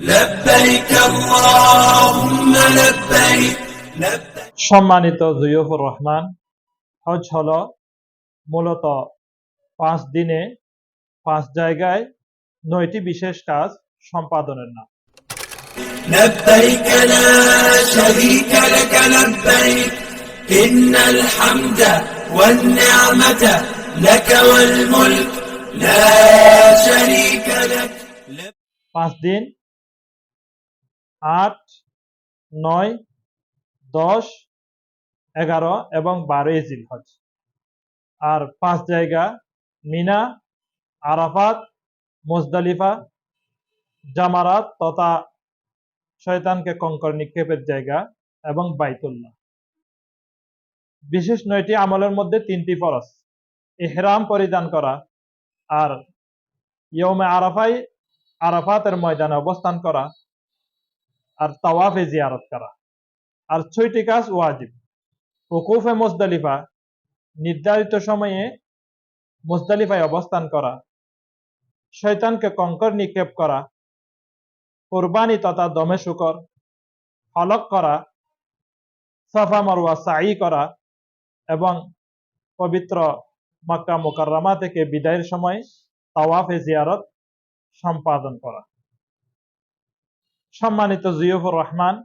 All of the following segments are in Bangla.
لبيك اللهم لبيك لبيك সম্মানিত জুয়ুফুর রহমান, হজ হলো মূলত 5 দিনে 5 জায়গায় 9টি বিশেষ কাজ সম্পাদনের নাম। لبيك لا شريك لك لبيك إن الحمد والنعمة لك والملك لا شريك لك 5 দিন 8, 9, 10, 11 এবং 12 জিলহজ। আর 5 জায়গা মিনা, আরাফাত, মুজদালিফা, জামারাত তথা শয়তানকে কঙ্কর নিক্ষেপের জায়গা এবং বাইতুল্লাহ। বিশেষ 9টি আমলের মধ্যে 3টি ফরজ: ইহরাম পরিধান করা, আর ইয়ৌমে আরাফায় আরাফাতের ময়দানে অবস্থান করা, আর তাওয়াফে জিয়ারত করা। আর 6টি কাজ ওয়াজিব: উকুফে মুজদালিফা, নির্ধারিত সময়ে মুজদালিফায় অবস্থান করা, শয়তানকে কঙ্কর নিক্ষেপ করা, কুরবানি তথা দমে শুকর, হলক করা, সাফা মারওয়া সাই করা এবং পবিত্র মক্কা মুকাররমা থেকে বিদায়ের সময় তাওয়াফে জিয়ারত সম্পাদন করা। সম্মানিত জিয়ুফুর রহমান,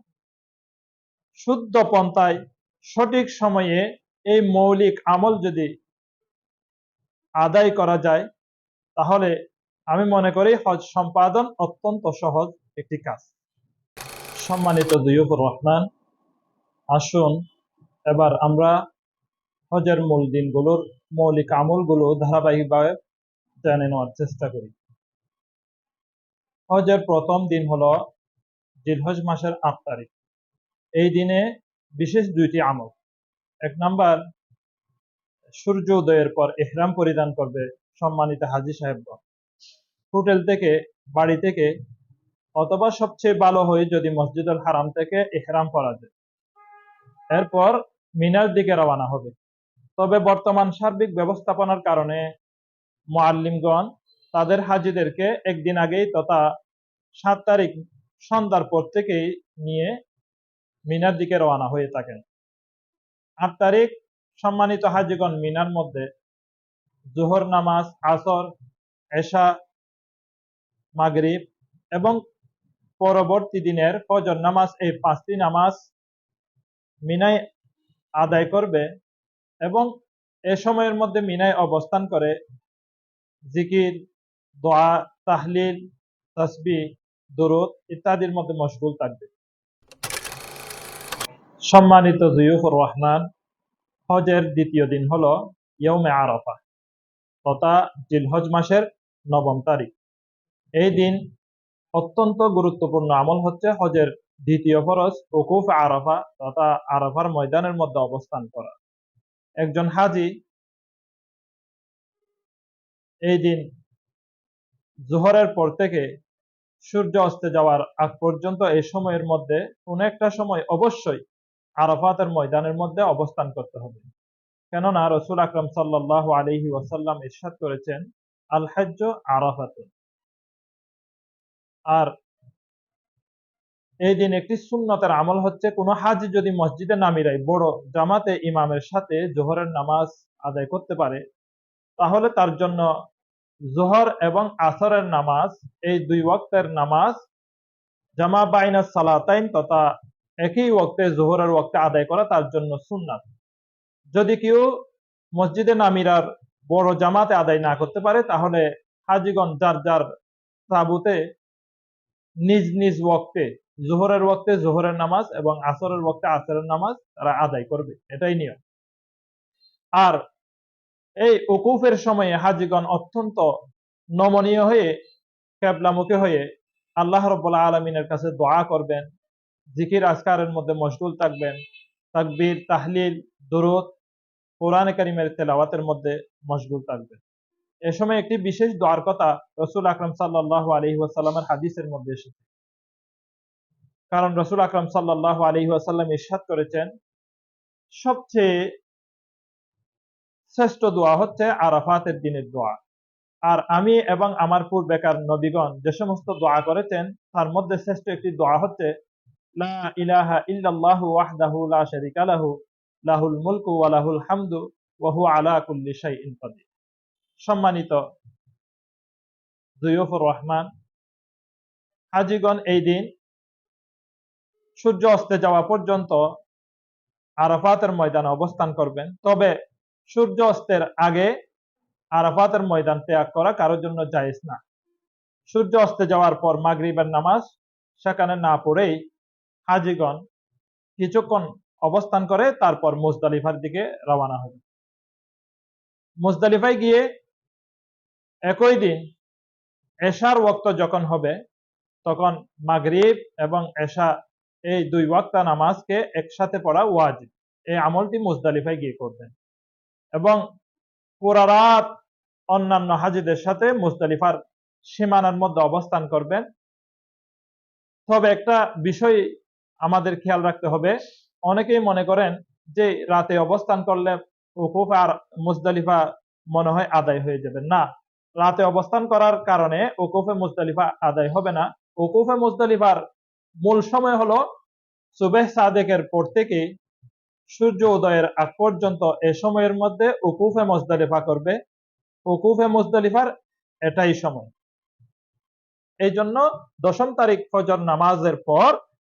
শুদ্ধ পন্থায় সঠিক সময়ে এই মৌলিক আমল যদি আদায় করা যায়, তাহলে আমি মনে করি হজ সম্পাদন অত্যন্ত সহজ একটি কাজ। সম্মানিত জিয়ুফুর রহমান, আসুন এবার আমরা হজের মূল দিনগুলোর মৌলিক আমলগুলো ধারাবাহিকভাবে জেনে নেওয়ার চেষ্টা করি। হজের প্রথম দিন হলো জিলহজ মাসের 8 তারিখ। এই দিনে বিশেষ 2টি আমল। 1 নাম্বার, সূর্য উদয়ের পর ইহরাম পরিধান করবে সম্মানিত হাজী সাহেবগণ। হোটেল থেকে, বাড়ি থেকে, অথবা সবচেয়ে ভালো হয় যদি মসজিদুল হারাম থেকে ইহরাম পরা যায়। এরপর মিনার দিকে রওনা হবে। তবে বর্তমান সার্বিক ব্যবস্থাপনার কারণে মুআল্লিমগণ তাদের হাজীদেরকে একদিন আগেই তথা 7 তারিখ সন্ধ্যার পর থেকেই নিয়ে মিনার দিকে রওনা হয়ে থাকেন। 8 তারিখ সম্মানিত হাজীগণ মিনার মধ্যে জোহর নামাজ, আসর, এশা, মাগরিব এবং পরবর্তী দিনের ফজর নামাজ, এই 5টি নামাজ মিনায় আদায় করবে এবং এ সময়ের মধ্যে মিনায় অবস্থান করে জিকির, দোয়া, তাহলিল, তাসবিহ, দুরূদ ইত্যাদির মধ্যে মশগুল থাকবে। সম্মানিত জিয়ুফুর রহমান, হজের দ্বিতীয় দিন হলো ইয়ৌমে আরাফা তথা জিলহজ মাসের 9 তারিখ। এই দিন অত্যন্ত গুরুত্বপূর্ণ আমল হচ্ছে হজের দ্বিতীয় ফরজ উকুফ আরাফা তথা আরাফার ময়দানের মধ্যে অবস্থান করা। একজন হাজী এই দিন জোহরের পর থেকে সূর্য অস্তে যাওয়ার আগ পর্যন্ত এই সময়ের মধ্যে কোন একটা সময় অবশ্যই আরাফাতের ময়দানের মধ্যে অবস্থান করতে হবে। কেননা রাসূল আকরাম সাল্লাল্লাহু আলাইহি ওয়াসাল্লাম ইরশাদ করেছেন, আল হজ্জ আরাফাতুন। আর এই দিন একটি সুন্নতের আমল হচ্ছে, কোন হাজী যদি মসজিদে নামিরাই বড় জামাতে ইমামের সাথে জোহরের নামাজ আদায় করতে পারে, তাহলে তার জন্য জোহর এবং আসরের নামাজ, এই 2 ওয়াক্তের নামাজ জামা বাইনাস সালাতাইন তথা একই ওয়াক্তে জোহরের ওয়াক্তে আদায় করা তার জন্য সুন্নাত। যদি কেউ মসজিদে নামিরার বড় জামাতে আদায় না করতে পারে, তাহলে হাজীগণ যার যার তাঁবুতে নিজ নিজ ওয়াক্তে জোহরের ওয়াক্তে জোহরের নামাজ এবং আসরের ওয়াক্তে আসরের নামাজ তারা আদায় করবে, এটাই নিয়ম। আর এই উকুফের সময়ে হাজীগণ অত্যন্ত নমনীয় হয়ে কিবলামুখী হয়ে আল্লাহ রাব্বুল আলামিনের কাছে দোয়া করবেন, জিকির আজকারের মধ্যে মশগুল থাকবেন, তাকবীর, তাহলিল, দুরূদ, কোরআন কারীমের তেলাওয়াতের মধ্যে মশগুল থাকবেন। এ সময় একটি বিশেষ দোয়ার কথা রাসূল আকরাম সাল্লাল্লাহু আলাইহি ওয়াসাল্লামের হাদিসের মধ্যে এসেছে। কারণ রাসূল আকরাম সাল্লাল্লাহু আলাইহি ওয়াসাল্লাম ইরশাদ করেছেন, সবচেয়ে শ্রেষ্ঠ দোয়া হচ্ছে আরাফাতের দিনের দোয়া। আর আমি এবং আমার পূর্বেকার নবীগণ যে সমস্ত দোয়া করেছেন তার মধ্যে শ্রেষ্ঠ একটি দোয়া হচ্ছে লা ইলাহা ইল্লাল্লাহু ওয়াহদাহু লা শারীকা লাহু লাহুল মুলকু ওয়া লাহুল হামদু ওয়া হুয়া আলা কুল্লি শাইইন কাদির। সম্মানিত দুইয়ুফুর রহমান, হাজীগণ এই দিন সূর্য অস্তে যাওয়া পর্যন্ত আরাফাতের ময়দানে অবস্থান করবেন। তবে সূর্য অস্তের আগে আরাফাতের ময়দান ত্যাগ করা কারোর জন্য জায়েজ না। সূর্য অস্তে যাওয়ার পর মাগরিবের নামাজ সেখানে না পড়েই হাজীগণ কিছুক্ষণ অবস্থান করে তারপর মুজদালিফার দিকে রওনা হবে। মুজদালিফায় গিয়ে একই দিন এশার ওয়াক্ত যখন হবে তখন মাগরিব এবং এশা এই দুই ওয়াক্তা নামাজকে একসাথে পড়া ওয়াজিব। এই আমলটি মুজদালিফায় গিয়ে করবেন এবং পুরা রাত অন্যান্য হাজীদের সাথে মুজদালিফার সীমানার মধ্যে অবস্থান করবেন। তবে একটা বিষয় আমাদের খেয়াল রাখতে হবে, অনেকেই মনে করেন যে রাতে অবস্থান করলে উকুফ আর মুজদালিফা মনে হয় আদায় হয়ে যাবে। না, রাতে অবস্থান করার কারণে উকুফে মুজদালিফা আদায় হবে না। উকুফে মুজদালিফার মূল সময় হলো সুবহ সাদেকের পর থেকে সূর্য উদয়ের আগ পর্যন্ত এ সময়ের মধ্যে উকুফে মুজদালিফা করবে। উকুফে মুজদালিফার এটাই সময়। এই জন্য 10ম তারিখ ফজর নামাজের পর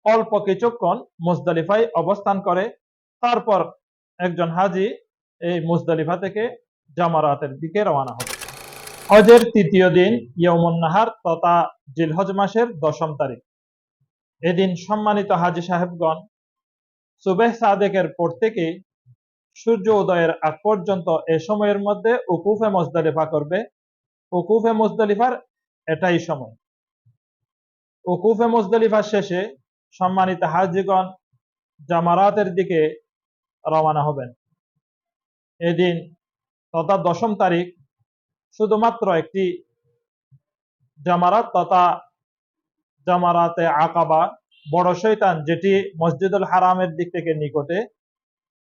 অল্প কিছুক্ষণ মুজদালিফায় অবস্থান করে তারপর একজন হাজী এই মুজদালিফা থেকে জামারাতের দিকে রওনা হবে। হজের তৃতীয় দিন ইয়মুন নাহার তথা জিলহজ মাসের 10ম তারিখ। এদিন সম্মানিত হাজী সাহেবগণ সুবহ সাদেকের পর থেকে সূর্য উদয়ের আগ পর্যন্ত এ সময়ের মধ্যে উকুফে মুজদালিফা করবে। উকুফে মুজদালিফার এটাই সময়। উকুফে মুজদালিফা শেষে সম্মানিত হাজীগণ জামারাতের দিকে রওনা হবেন। এদিন তথা 10ম তারিখ শুধুমাত্র একটি জামারাত তথা জামারাতে আকাবা বড় শয়তান যেটি মসজিদুল হারামের দিক থেকে নিকটে,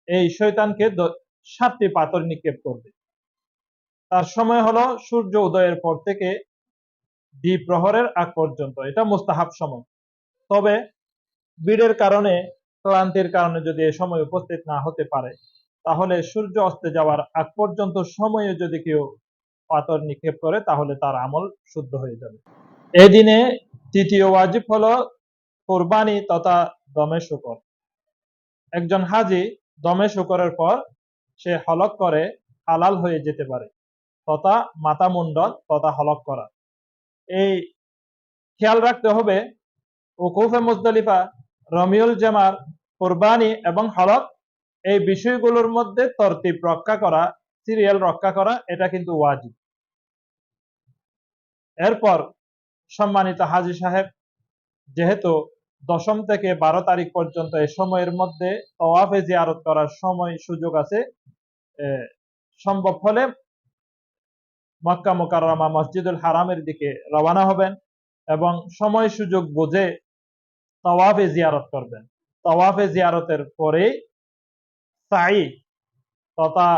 এই শয়তানকে 7টি পাথর নিক্ষেপ করবে। তার সময় হলো সূর্য উদয়ের পর থেকে দ্বিপ্রহরের আগ পর্যন্ত। এটা মুস্তাহাব সময়। তবে ভিড়ের কারণে ক্লান্তির কারণে যদি এ সময় উপস্থিত না হতে পারে তাহলে সূর্য অস্তে যাওয়ার আগ পর্যন্ত সময়ে যদি কেউ পাথর নিক্ষেপ করে তাহলে তার আমল শুদ্ধ হয়ে যাবে। এই দিনে তৃতীয় ওয়াজিব হলো কুরবানি তথা দমে শুকর। একজন হাজী দমে শুকরের পর সে হলক করে হালাল হয়ে যেতে পারে তথা মাথা মুন্ডন তথা হলক করা। এই খেয়াল রাখতে হবে উকুফে মুজদালিফা, রমিউল জামার, কুরবানি এবং হলক এই বিষয়গুলোর মধ্যে তরতিব রক্ষা করা, সিরিয়াল রক্ষা করা এটা কিন্তু ওয়াজিব। এরপর সম্মানিত হাজী সাহেব যেহেতু 10ম থেকে 12 তারিখ পর্যন্ত এই সময়ের মধ্যে তওয়াফে জিয়ারত করার সময় সুযোগ আছে, সম্ভব হলে মক্কা মুকাররমা মসজিদুল হারামের দিকে রওনা হবেন এবং সময় সুযোগ বুঝে তওয়াফে জিয়ারত করবেন। তওয়াফে জিয়ারতের পরে সাই তথা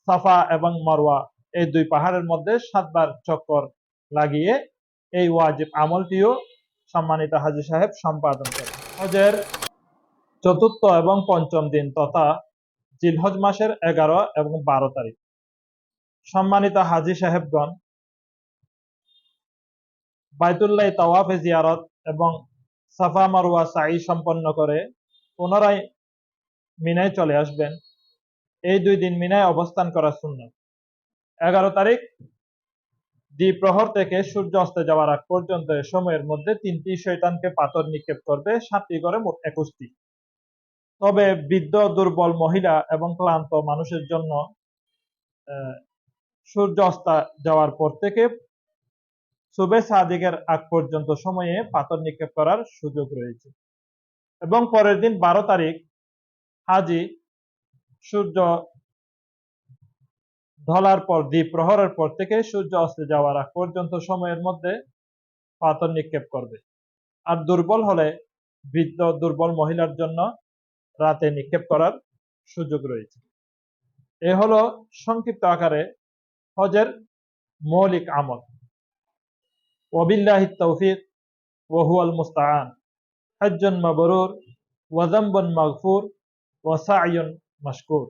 সাফা এবং মারওয়া এই দুই পাহাড়ের মধ্যে 7 বার চক্কর লাগিয়ে এই ওয়াজিব আমলটিও সম্মানিত হাজী সাহেব সম্পাদন করেন। হজের চতুর্থ এবং পঞ্চম দিন তথা জিলহজ মাসের 11 এবং 12 তারিখ সম্মানিত হাজী সাহেবগণ বাইতুল্লাহ তাওয়াফে জিয়ারত এবং সাফা মারওয়া সাই সম্পন্ন করে পুনরায় মিনায় চলে আসবেন। এই 2 দিন মিনায় অবস্থান করা সুন্নাত। 11 তারিখ দ্বিপ্রহর থেকে সূর্য অস্তে যাওয়ার আগ পর্যন্ত এ সময়ের মধ্যে 3টি শয়তানকে পাথর নিক্ষেপ করবে, 7টি করে মোট 21টি। তবে বৃদ্ধ, দুর্বল, মহিলা এবং ক্লান্ত মানুষের জন্য সূর্য অস্ত যাওয়ার পর থেকে সুবহ সাদিকের আগ পর্যন্ত সময়ে পাথর নিক্ষেপ করার সুযোগ রয়েছে। এবং পরের দিন 12 তারিখ হাজী সূর্য ঢলার পর দ্বিপ্রহরের পর থেকে সূর্য অস্তে যাওয়ার আগ পর্যন্ত সময়ের মধ্যে পাথর নিক্ষেপ করবে। আর দুর্বল হলে বৃদ্ধ, দুর্বল মহিলার জন্য রাতে নিক্ষেপ করার সুযোগ রয়েছে। এ হলো সংক্ষিপ্ত আকারে হজের মৌলিক আমল। ওয়াবিল্লাহিত তাওফিক ওয়া হুয়াল মুস্তাআন। হজ্জুন মাবরুর ওয়া যামবুন মাগফুর ওয়া সা'য়ুন মাশকুর।